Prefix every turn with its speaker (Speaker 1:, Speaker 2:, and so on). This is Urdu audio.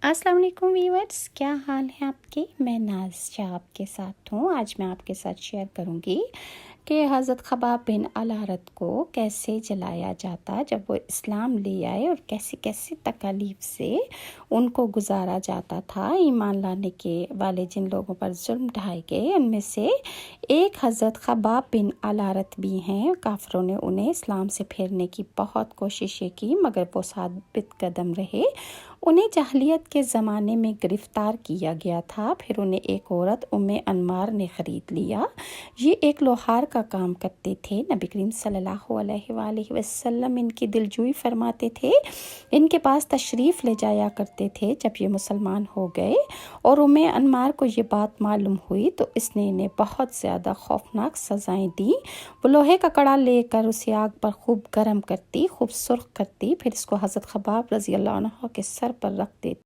Speaker 1: السلام علیکم ویورز، کیا حال ہے آپ کے؟ میں ناز شاہ آپ کے ساتھ ہوں۔ آج میں آپ کے ساتھ شیئر کروں گی کہ حضرت خباب بن الارت کو کیسے جلایا جاتا جب وہ اسلام لے آئے، اور کیسی کیسی تکالیف سے ان کو گزارا جاتا تھا۔ ایمان لانے کے والے جن لوگوں پر ظلم ڈھائے گئے ان میں سے ایک حضرت خباب بن الارت بھی ہیں۔ کافروں نے انہیں اسلام سے پھیرنے کی بہت کوششیں کی مگر وہ ثابت قدم رہے۔ انہیں جاہلیت کے زمانے میں گرفتار کیا گیا تھا، پھر انہیں ایک عورت انمار نے خرید لیا۔ یہ ایک لوہار کا کام کرتے تھے۔ نبی کریم صلی اللہ علیہ وآلہ وسلم ان کی دلجوئی فرماتے تھے، ان کے پاس تشریف لے جایا کرتے تھے۔ جب یہ مسلمان ہو گئے اور انمار کو یہ بات معلوم ہوئی تو اس نے انہیں بہت زیادہ خوفناک سزائیں دی۔ وہ لوہے کا کڑا لے کر اسے آگ پر خوب گرم کرتی، خوب سرخ کرتی، پھر اس کو حضرت خباب رضی اللہ عنہ کے سر پر رکھ دیتی۔